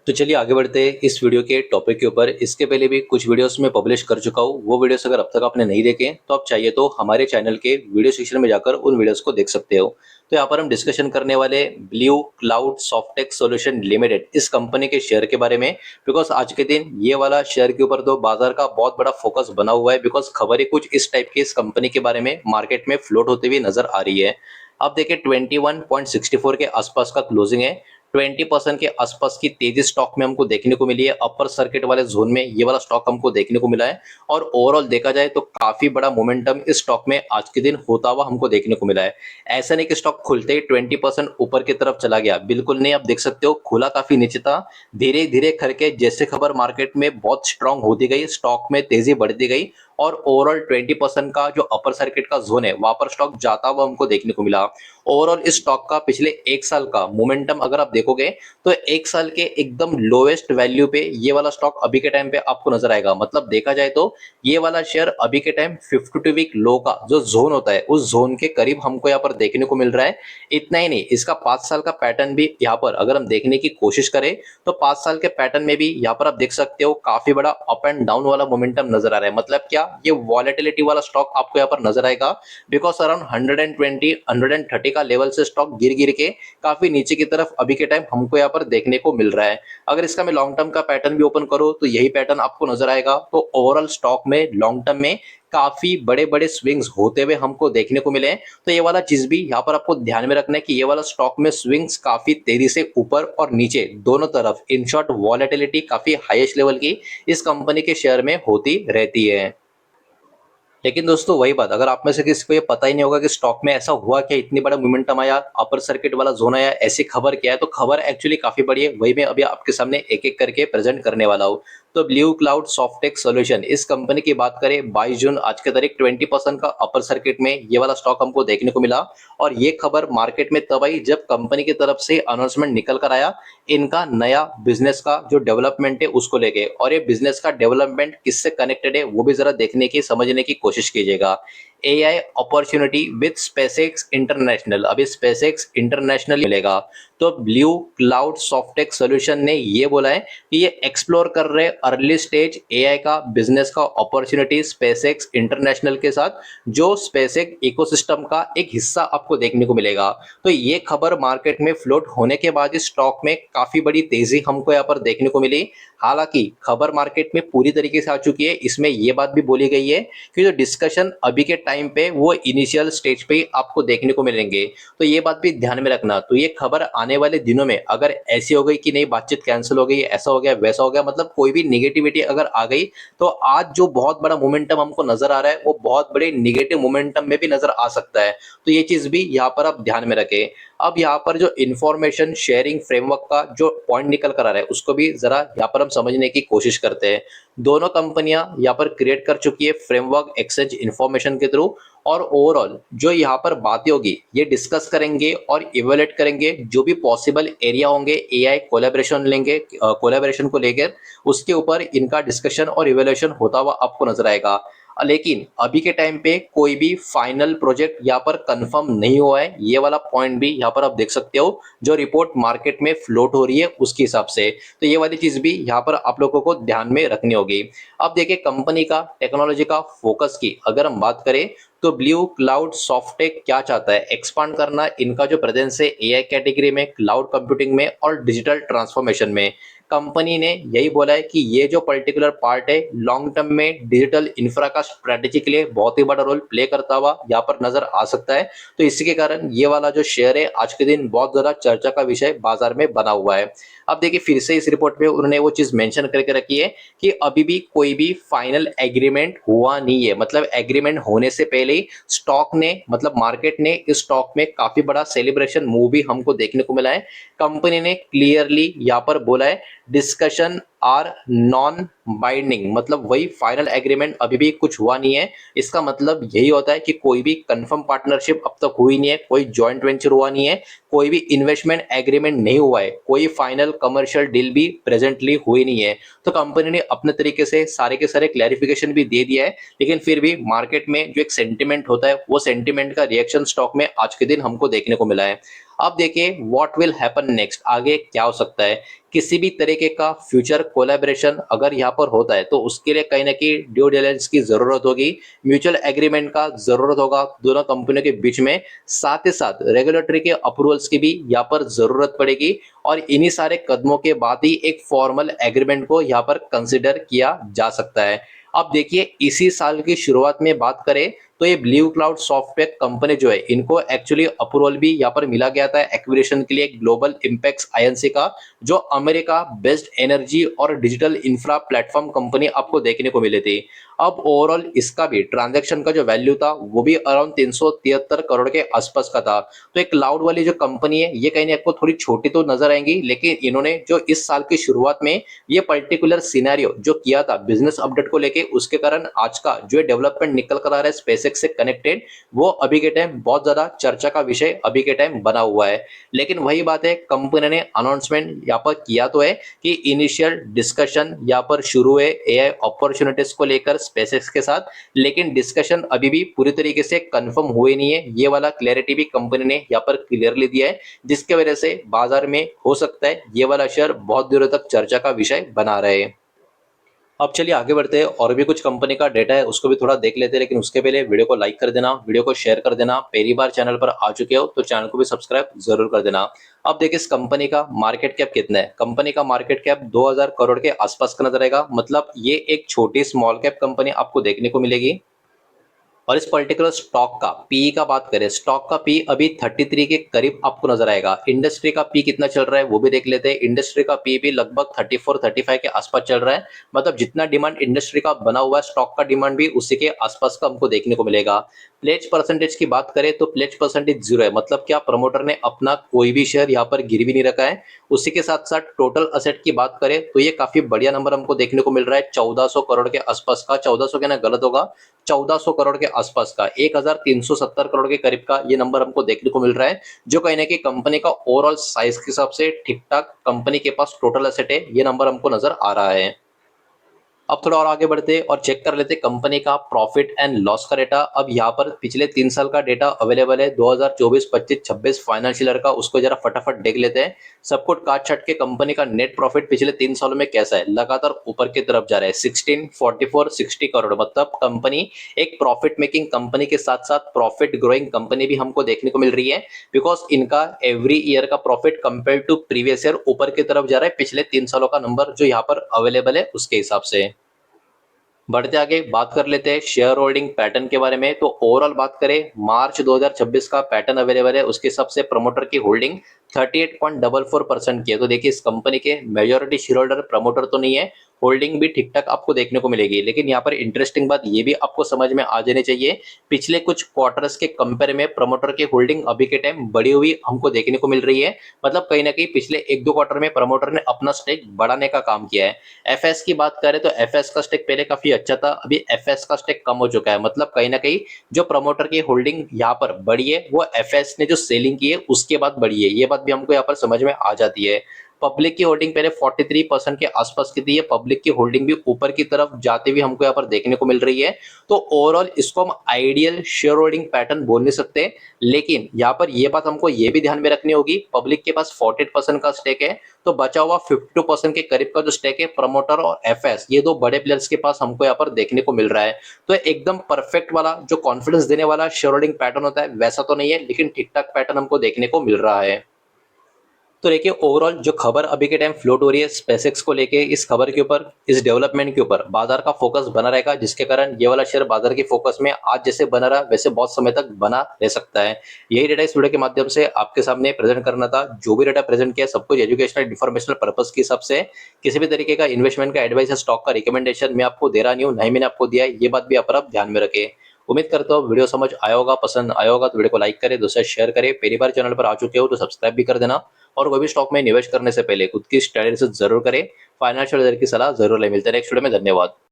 तो चलिए आगे बढ़ते हैं इस वीडियो के टॉपिक के ऊपर। इसके पहले भी कुछ वीडियोस में पब्लिश कर चुका हूँ, वो वीडियोस अगर अब तक आपने नहीं देखे तो आप चाहिए तो हमारे चैनल के वीडियो सेक्शन में जाकर उन वीडियोस को देख सकते हो। तो यहाँ पर हम डिस्कशन करने वाले blue cloud Softech solution limited इस कंपनी के शेयर के बारे में। बिकॉज आज के दिन ये वाला शेयर के ऊपर तो बाजार का बहुत बड़ा फोकस बना हुआ है, बिकॉज खबरें कुछ इस टाइप की इस कंपनी के बारे में मार्केट में फ्लोट होती हुई नजर आ रही है। अब देखिए 21.64 के आसपास का क्लोजिंग है। 20% के आसपास की तेजी स्टॉक में हमको देखने को मिली है। अपर सर्किट वाले जोन में ये वाला स्टॉक हमको देखने को मिला है और ओवरऑल देखा जाए तो काफी बड़ा मोमेंटम इस स्टॉक में आज के दिन होता हुआ हमको देखने को मिला है। ऐसा नहीं कि स्टॉक खुलते ही 20% ऊपर की तरफ चला गया, बिल्कुल नहीं। आप देख सकते हो खुला काफी नीचे था, धीरे धीरे करके जैसे खबर मार्केट में बहुत स्ट्रांग होती गई, स्टॉक में तेजी बढ़ती गई और ओवरऑल 20% का जो अपर सर्किट का जोन है वहां पर स्टॉक जाता हुआ हमको देखने को मिला। ओवरऑल इस स्टॉक का पिछले एक साल का मोमेंटम अगर आप देखोगे तो एक साल के एकदम लोएस्ट वैल्यू पे ये वाला स्टॉक अभी के टाइम पे आपको नजर आएगा। मतलब देखा जाए तो ये वाला शेयर अभी के टाइम 52 वीक लो का जो जोन होता है उस जोन के करीब हमको यहाँ पर देखने को मिल रहा है। इतना ही नहीं, इसका 5 साल का पैटर्न भी यहाँ पर अगर हम देखने की कोशिश करें तो 5 साल के पैटर्न में भी यहाँ पर आप देख सकते हो काफी बड़ा अप एंड डाउन वाला मोमेंटम नजर आ रहा है। मतलब क्या, ये वॉलेटिलिटी वाला स्टॉक आपको यहाँ पर नजर आएगा। बिकॉज अराउंड 120 130 का लेवल से स्टॉक गिर गिर के काफी नीचे की तरफ अभी के टाइम हमको यहाँ पर देखने को मिल रहा है। अगर इसका मैं लॉन्ग टर्म का पैटर्न भी ओपन करूं तो यही पैटर्न आपको नजर आएगा। तो ओवरऑल स्टॉक में लॉन्ग टर्म में काफी बड़े बड़े स्विंग्स होते हुए हमको देखने को मिले हैं। तो ये वाला चीज भी यहाँ पर आपको ध्यान में रखना है कि ये वाला स्टॉक में स्विंग्स काफी तेजी से ऊपर और नीचे दोनों तरफ, इन शॉर्ट वॉलेटिलिटी काफी हाईएस्ट लेवल की इस कंपनी के शेयर में होती रहती है। लेकिन दोस्तों वही बात, अगर आप में से किसी को ये पता ही नहीं होगा कि स्टॉक में ऐसा हुआ क्या, इतनी बड़ा मोमेंटम आया, अपर सर्किट वाला जोन आया, ऐसी खबर क्या है, तो खबर एक्चुअली काफी बड़ी है। वही मैं अभी आपके सामने एक एक करके प्रेजेंट करने वाला हूँ। तो ब्लू क्लाउड सॉफ्टेक सॉल्यूशन इस कंपनी की बात करें, 22 जून आज के तारीख 20% का अपर सर्किट में ये वाला स्टॉक हमको देखने को मिला। और ये खबर मार्केट में तब आई जब कंपनी की तरफ से अनाउंसमेंट निकल कर आया इनका नया बिजनेस का जो डेवलपमेंट है उसको लेके। और ये बिजनेस का डेवलपमेंट किससे कनेक्टेड है वो भी जरा देखने की समझने की कोशिश कीजिएगा। AI opportunity with SpaceX international, अभी स्पेसएक्स इंटरनेशनल मिलेगा। तो ब्लू क्लाउड सॉफ्टेक सॉल्यूशन ने ये बोला है कि ये एक्सप्लोर कर रहे अर्ली स्टेज एआई का बिजनेस का अपॉर्चुनिटी स्पेसएक्स इंटरनेशनल के साथ, जो स्पेसएक्स इकोसिस्टम का एक हिस्सा आपको देखने को मिलेगा। तो ये खबर मार्केट में फ्लोट होने के बाद इस स्टॉक में काफी बड़ी तेजी हमको यहाँ पर देखने को मिली। हालांकि खबर मार्केट में पूरी तरीके से आ चुकी है, इसमें यह बात भी बोली गई है कि जो डिस्कशन अभी के टाइम पे वो इनिशियल स्टेज पे ही आपको देखने को मिलेंगे। तो ये बात भी ध्यान में रखना। तो ये खबर आने वाले दिनों में अगर ऐसी हो गई कि नहीं बातचीत कैंसिल हो गई, ऐसा हो गया वैसा हो गया, मतलब कोई भी निगेटिविटी अगर आ गई, तो आज जो बहुत बड़ा मोमेंटम हमको नजर आ रहा है वो बहुत बड़े निगेटिव मोमेंटम में भी नजर आ सकता है। तो ये चीज भी यहाँ पर आप ध्यान में रखें। अब यहाँ पर जो इंफॉर्मेशन शेयरिंग फ्रेमवर्क का जो पॉइंट निकल कर आ रहा है उसको भी जरा यहाँ पर हम समझने की कोशिश करते हैं। दोनों कंपनियां यहाँ पर क्रिएट कर चुकी है फ्रेमवर्क एक्सचेंज इंफॉर्मेशन के थ्रू। और ओवरऑल जो यहाँ पर बातें होगी ये डिस्कस करेंगे और इवेलुएट करेंगे, जो भी पॉसिबल एरिया होंगे एआई कोलैबोरेशन लेंगे, कोलैबोरेशन को लेकर उसके ऊपर इनका डिस्कशन और इवेल्युएशन होता हुआ आपको नजर आएगा। लेकिन अभी के टाइम पे कोई भी फाइनल प्रोजेक्ट यहाँ पर कंफर्म नहीं हुआ है। ये वाला पॉइंट भी यहाँ पर आप देख सकते हो जो रिपोर्ट मार्केट में फ्लोट हो रही है उसके हिसाब से। तो ये वाली चीज भी यहाँ पर आप लोगों को ध्यान में रखनी होगी। अब देखिए कंपनी का टेक्नोलॉजी का फोकस की अगर हम बात करें तो ब्लू क्लाउड सॉफ्टेक क्या चाहता है, एक्सपांड करना इनका जो प्रेजेंस है एआई कैटेगरी में, क्लाउड कंप्यूटिंग में और डिजिटल ट्रांसफॉर्मेशन में। कंपनी ने यही बोला है कि ये जो पर्टिकुलर पार्ट है लॉन्ग टर्म में डिजिटल इंफ्रा का स्ट्रेटेजी के लिए बहुत ही बड़ा रोल प्ले करता हुआ यहाँ पर नजर आ सकता है। तो इसी के कारण ये वाला जो शेयर है आज के दिन बहुत ज्यादा चर्चा का विषय बाजार में बना हुआ है। अब देखिए फिर से इस रिपोर्ट में उन्होंने वो चीज मेंशन करके रखी है कि अभी भी कोई भी फाइनल एग्रीमेंट हुआ नहीं है। मतलब एग्रीमेंट होने से पहले ही स्टॉक ने, मतलब मार्केट ने इस स्टॉक में काफी बड़ा सेलिब्रेशन मूव भी हमको देखने को मिला है। कंपनी ने क्लियरली यहाँ पर बोला है डिस्कशन आर नॉन बाइंडिंग, मतलब वही फाइनल एग्रीमेंट अभी भी कुछ हुआ नहीं है। इसका मतलब यही होता है कि कोई भी कंफर्म पार्टनरशिप अब तक हुई नहीं है, कोई जॉइंट वेंचर हुआ नहीं है, कोई भी इन्वेस्टमेंट एग्रीमेंट नहीं हुआ है, कोई फाइनल कमर्शियल डील भी प्रेजेंटली हुई नहीं है। तो कंपनी ने अपने तरीके से सारे के सारे क्लैरिफिकेशन भी दे दिया है। लेकिन फिर भी मार्केट में जो एक सेंटिमेंट होता है वो सेंटिमेंट का रिएक्शन स्टॉक में आज के दिन हमको देखने को मिला है। अब देखिए व्हाट विल हैपन नेक्स्ट, आगे क्या हो सकता है। किसी भी तरीके का फ्यूचर कोलैबोरेशन अगर यहाँ पर होता है तो उसके लिए कहीं ना कहीं ड्यू डिलिजेंस की जरूरत होगी, म्यूचुअल एग्रीमेंट का जरूरत होगा दोनों कंपनियों के बीच में, साथ ही साथ रेगुलेटरी के अप्रूवल्स की भी यहाँ पर जरूरत पड़ेगी। और इन्हीं सारे कदमों के बाद ही एक फॉर्मल एग्रीमेंट को यहाँ पर कंसिडर किया जा सकता है। अब देखिए इसी साल की शुरुआत में बात करें तो ये ब्लू क्लाउड सॉफ्टवेयर कंपनी जो है इनको एक्चुअली अप्रूवल भी यहाँ पर मिला गया था एक्विजिशन के लिए ग्लोबल इंपैक्ट आईएनसी का, जो अमेरिका बेस्ड एनर्जी और डिजिटल इंफ्रा प्लेटफॉर्म कंपनी आपको देखने को मिली थी। अब ओवरऑल इसका भी ट्रांजैक्शन का जो वैल्यू था वो भी अराउंड 373 करोड़ के आसपास का था। तो एक क्लाउड वाली जो कंपनी है ये कहीं आपको थोड़ी छोटी तो नजर आएंगी, लेकिन इन्होंने जो इस साल की शुरुआत में ये पर्टिकुलर सिनेरियो जो किया था बिजनेस अपडेट को लेके, उसके कारण आज का जो डेवलपमेंट निकल कर आ रहा है स्पेसएक्स से कनेक्टेड, वो अभी के टाइम बहुत ज्यादा चर्चा का विषय अभी के टाइम बना हुआ है। लेकिन वही बात है, कंपनी ने अनाउंसमेंट यहाँ पर किया तो है कि इनिशियल डिस्कशन यहाँ पर शुरू है एआई अपॉर्चुनिटीज को लेकर स्पेसएक्स के साथ, लेकिन डिस्कशन अभी भी पूरी तरीके से कंफर्म हुए नहीं है। ये वाला क्लैरिटी भी कंपनी ने यहाँ पर क्लियरली दिया है, जिसकी वजह से बाजार में हो सकता है ये वाला शेयर बहुत दिनों तक चर्चा का विषय बना रहे। अब चलिए आगे बढ़ते हैं, और भी कुछ कंपनी का डेटा है उसको भी थोड़ा देख लेते हैं, लेकिन उसके पहले वीडियो को लाइक कर देना, वीडियो को शेयर कर देना, पहली बार चैनल पर आ चुके हो तो चैनल को भी सब्सक्राइब जरूर कर देना। अब देखिए इस कंपनी का मार्केट कैप कितना है। कंपनी का मार्केट कैप 2000 करोड़ के आसपास का नजर आएगा, मतलब ये एक छोटी स्मॉल कैप कंपनी आपको देखने को मिलेगी। और इस पर्टिकुलर स्टॉक का पी का बात करें, स्टॉक का पी अभी 33 के करीब आपको नजर आएगा। इंडस्ट्री का पी कितना चल रहा है वो भी देख लेते हैं। इंडस्ट्री का पी भी लगभग 34-35 के आसपास चल रहा है, मतलब जितना डिमांड इंडस्ट्री का बना हुआ है स्टॉक का डिमांड भी उसी के आसपास का हमको देखने को मिलेगा। प्लेज परसेंटेज की बात करें तो प्लेज परसेंटेज 0 है, मतलब क्या प्रमोटर ने अपना कोई भी शेयर यहाँ पर गिरवी नहीं रखा है। उसी के साथ साथ टोटल असेट की बात करें तो ये काफी बढ़िया नंबर हमको देखने को मिल रहा है, 1400 करोड़ के आसपास का, 1400 कहना गलत होगा, 1400 करोड़ के आसपास का, 1370 करोड़ के करीब का ये नंबर हमको देखने को मिल रहा है, जो कहीं ना कहीं कंपनी का ओवरऑल साइज के हिसाब से ठीक ठाक कंपनी के पास टोटल एसेट है, ये नंबर हमको नजर आ रहा है। अब थोड़ा और आगे बढ़ते और चेक कर लेते कंपनी का प्रॉफिट एंड लॉस का डेटा। अब यहाँ पर पिछले 3 साल का डेटा अवेलेबल है, 2024, 25, 26 फाइनेंशियल ईयर का, उसको जरा फटाफट देख लेते हैं। सब कुछ काट छट के कंपनी का नेट प्रॉफिट पिछले 3 सालों में कैसा है, लगातार ऊपर की तरफ जा रहा है, 16, 44, 60 करोड़, मतलब कंपनी एक प्रॉफिट मेकिंग कंपनी के साथ साथ प्रॉफिट ग्रोइंग कंपनी भी हमको देखने को मिल रही है, बिकॉज इनका एवरी ईयर का profit compare to previous year ऊपर की तरफ जा रहा है पिछले 3 सालों का नंबर जो यहाँ पर अवेलेबल है उसके हिसाब से। बढ़ते आगे बात कर लेते हैं शेयर होल्डिंग पैटर्न के बारे में। तो ओवरऑल बात करें मार्च 2026 का पैटर्न अवेलेबल है, उसके हिसाब से प्रमोटर की होल्डिंग 38.44% की है। तो देखिए इस कंपनी के मेजोरिटी शेयर होल्डर प्रमोटर तो नहीं है, होल्डिंग भी ठीक ठाक आपको देखने को मिलेगी। लेकिन यहाँ पर इंटरेस्टिंग बात ये भी आपको समझ में आ जानी चाहिए, पिछले कुछ क्वार्टर्स के कंपेयर में प्रमोटर की होल्डिंग अभी के टाइम बढ़ी हुई हमको देखने को मिल रही है, मतलब कहीं ना कहीं पिछले 1-2 क्वार्टर में प्रमोटर ने अपना स्टेक बढ़ाने का काम किया है। एफएस की बात करें तो एफएस का स्टेक पहले काफी अच्छा था, अभी एफएस का स्टेक कम हो चुका है, मतलब कहीं ना कहीं जो प्रमोटर की होल्डिंग यहाँ पर बढ़ी है वो एफएस ने जो सेलिंग की है उसके बाद बढ़ी है, ये बात भी हमको यहाँ पर समझ में आ जाती है। पब्लिक की होल्डिंग पहले 43% के आसपास की थी, पब्लिक की होल्डिंग भी ऊपर की तरफ जाते हुए हमको यहाँ पर देखने को मिल रही है। तो ओवरऑल इसको हम आइडियल शेयर होल्डिंग पैटर्न बोल नहीं सकते, लेकिन यहाँ पर ये बात हमको ये भी ध्यान में रखनी होगी, पब्लिक के पास 48% का स्टेक है, तो बचा हुआ 52% के करीब का जो स्टेक है प्रमोटर और एफएस, ये दो बड़े प्लेयर्स के पास हमको यहाँ पर देखने को मिल रहा है। तो एकदम परफेक्ट वाला जो कॉन्फिडेंस देने वाला शेयर होल्डिंग पैटर्न होता है वैसा तो नहीं है, लेकिन ठीक ठाक पैटर्न हमको देखने को मिल रहा है। तो देखिए ओवरऑल जो खबर अभी के टाइम फ्लोट हो रही है स्पेसएक्स को लेके, इस खबर के ऊपर, इस डेवलपमेंट के ऊपर बाजार का फोकस बना रहेगा, जिसके कारण ये वाला शेयर बाजार के फोकस में आज जैसे बना रहा वैसे बहुत समय तक बना रह सकता है। यही डेटा इस वीडियो के माध्यम से आपके सामने प्रेजेंट करना था। जो भी डेटा प्रेजेंट किया सब कुछ एजुकेशनल इन्फॉर्मेशनल पर्पज के हिसाब से, किसी भी तरीके का इन्वेस्टमेंट का एडवाइस या स्टॉक का रिकमेंडेशन मैं आपको दे रहा नहीं हूँ, नहीं मैंने आपको दिया है, ये बात भी आप ध्यान में रखें। उम्मीद करता हूँ वीडियो समझ आया होगा, पसंद आया होगा तो वीडियो को लाइक करें, दूसरा शेयर करें, पहली बार चैनल पर आ चुके हो तो सब्सक्राइब भी कर देना, और कोई भी स्टॉक में निवेश करने से पहले खुद की स्टडी जरूर करें, फाइनेंशियल की सलाह जरूर ले। मिलते हैं नेक्स्ट वीडियो में, धन्यवाद।